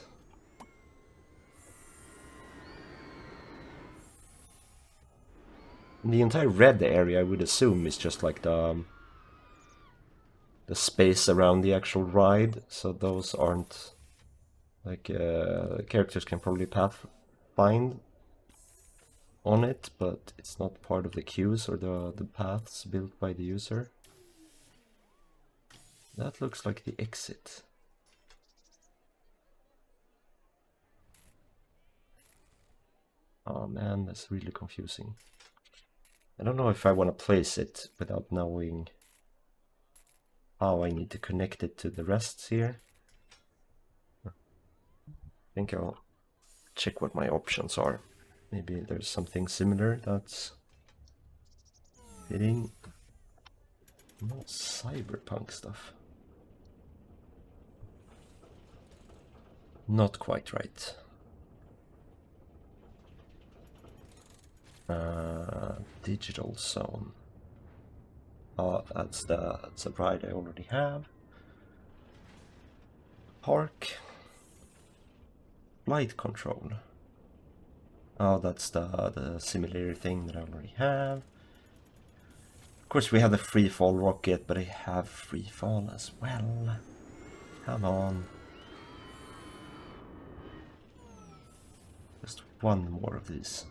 The entire red area, I would assume, is just like the space around the actual ride, so those aren't like characters can probably find on it, but it's not part of the queues or the paths built by the user. That looks like the exit. Oh man, that's really confusing. I don't know if I want to place it without knowing how I need to connect it to the rest here. I think I'll check what my options are. Maybe there's something similar that's fitting. No cyberpunk stuff. Not quite right. Digital zone. Oh, that's a ride I already have. Park. Flight control. Oh, that's the simulator thing that I already have. Of course, we have the free fall rocket, but I have free fall as well. Come on. Just one more of these.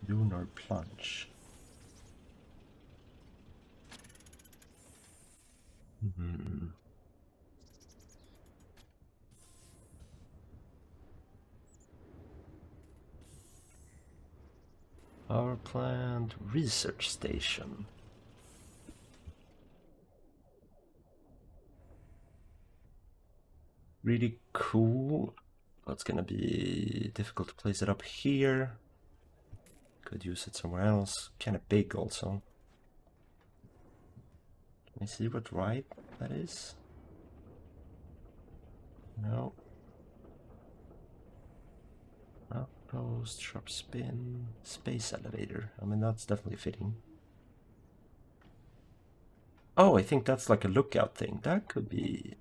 Lunar plunge. Power plant research station. Really cool. But it's gonna be difficult to place it up here. Could use it somewhere else. Kind of big also. Can I see what ride that is? No. Outpost, sharp spin, space elevator. I mean, that's definitely fitting. Oh, I think that's like a lookout thing. That could be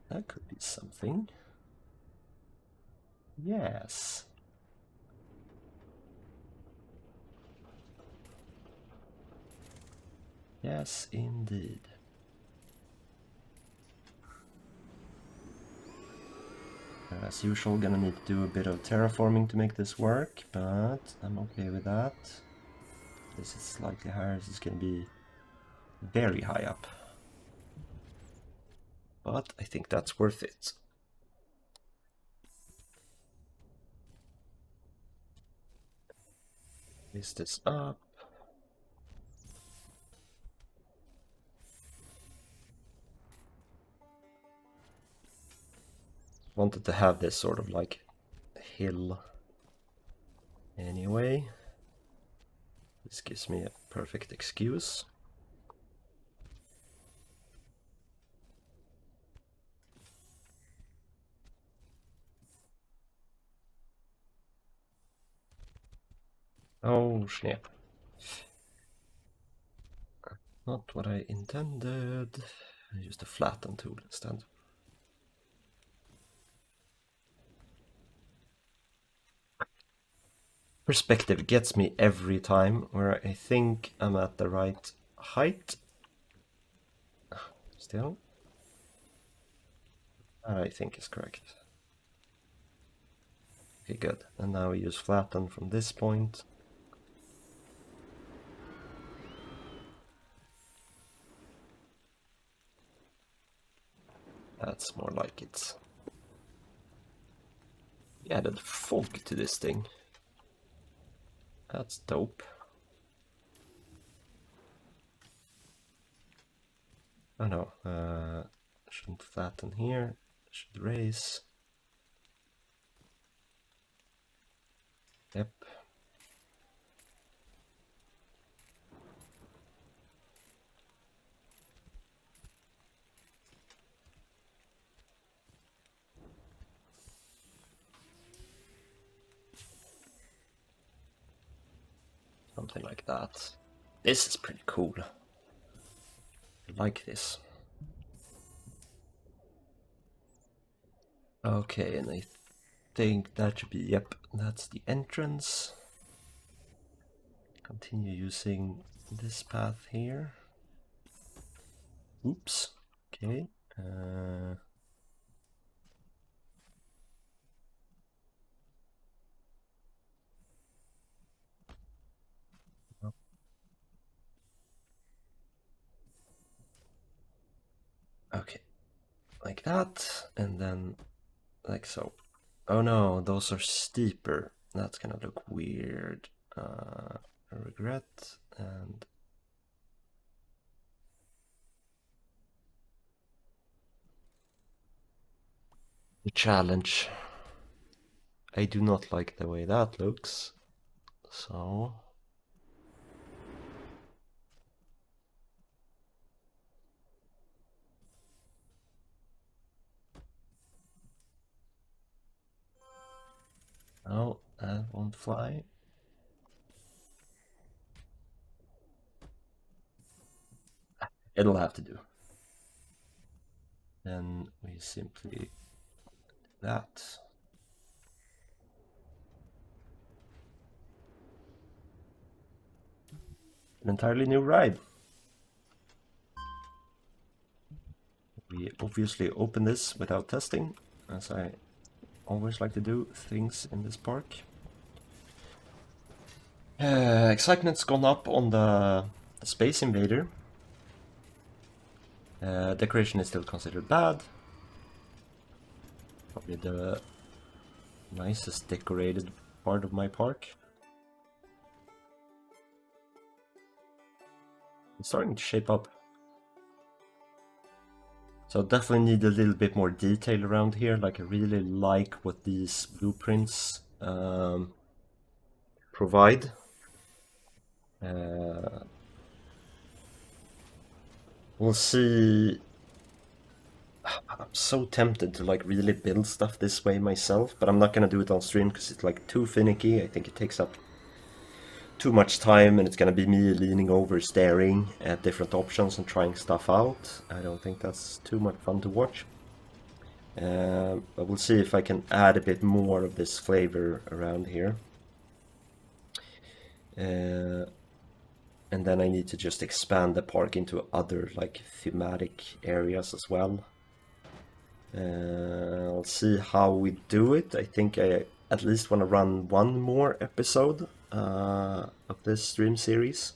something. Yes. Yes, indeed. As usual, gonna need to do a bit of terraforming to make this work, but I'm okay with that. This is slightly higher, this is gonna be very high up. But I think that's worth it. Raise this up. Wanted to have this sort of like hill anyway. This gives me a perfect excuse. Oh, snap. Not what I intended. I used a flatten tool instead. Perspective gets me every time where I think I'm at the right height. Still. That I think is correct. Okay, good. And now we use flatten from this point. That's more like it. We added fog to this thing. That's dope. Oh no, shouldn't flatten here, should raise. Yep. Something like that. This is pretty cool. I like this. Okay, and I think that should be, yep, that's the entrance. Continue using this path here. Oops. Okay. Okay, like that, and then like so. Oh no, those are steeper. That's gonna look weird. I regret, and the challenge. I do not like the way that looks, so no, that won't fly. It'll have to do. Then we simply do that. An entirely new ride. We obviously open this without testing, as I always like to do things in this park. Excitement's gone up on the Space Invader. Decoration is still considered bad. Probably the nicest decorated part of my park. It's starting to shape up. So definitely need a little bit more detail around here. Like I really like what these blueprints provide. We'll see. I'm so tempted to like really build stuff this way myself, but I'm not gonna do it on stream because it's like too finicky. I think it takes up too much time and it's gonna be me leaning over staring at different options and trying stuff out. I don't think that's too much fun to watch. But we'll see if I can add a bit more of this flavor around here. And then I need to just expand the park into other like thematic areas as well. I'll see how we do it. I think I at least want to run one more episode of this stream series.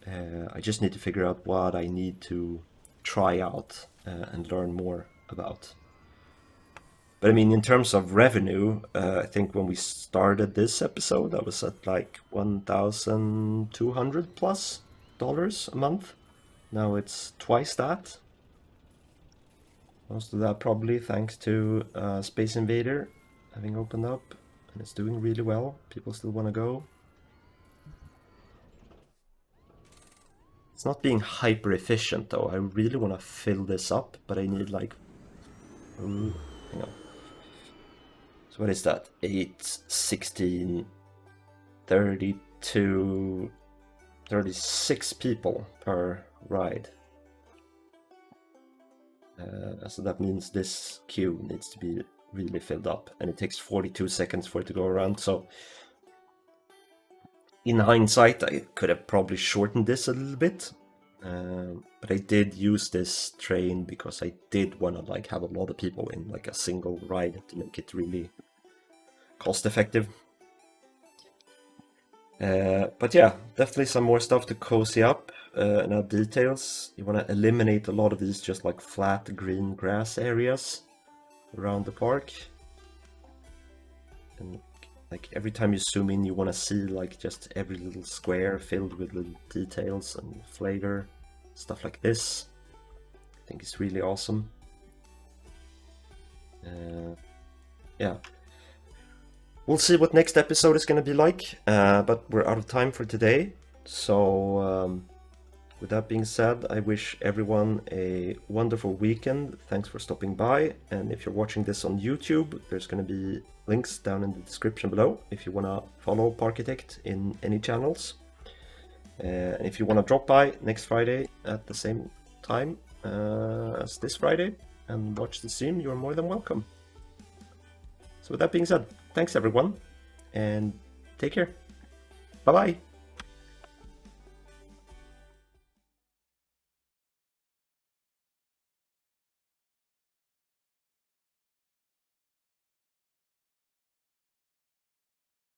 I just need to figure out what I need to try out and learn more about. But I mean, in terms of revenue, I think when we started this episode, I was at like $1,200 plus a month. Now it's twice that. Most of that probably thanks to Space Invader having opened up, and it's doing really well. People still want to go. It's not being hyper efficient though. I really want to fill this up, but I need like, hang on. So what is that? 8, 16, 32, 36 people per ride. So that means this queue needs to be really filled up, and it takes 42 seconds for it to go around. So in hindsight, I could have probably shortened this a little bit, but I did use this train because I did want to like have a lot of people in like a single ride to make it really cost effective. But yeah, definitely some more stuff to cozy up and add details. You want to eliminate a lot of these just like flat green grass areas around the park. And like every time you zoom in, you want to see like just every little square filled with little details and flavor, stuff like this. I think it's really awesome. Yeah. We'll see what next episode is going to be like, but we're out of time for today. So with that being said, I wish everyone a wonderful weekend. Thanks for stopping by. And if you're watching this on YouTube, there's going to be links down in the description below if you want to follow Parkitect in any channels. And if you want to drop by next Friday at the same time as this Friday and watch the stream, you're more than welcome. So with that being said, thanks everyone, and take care. Bye-bye.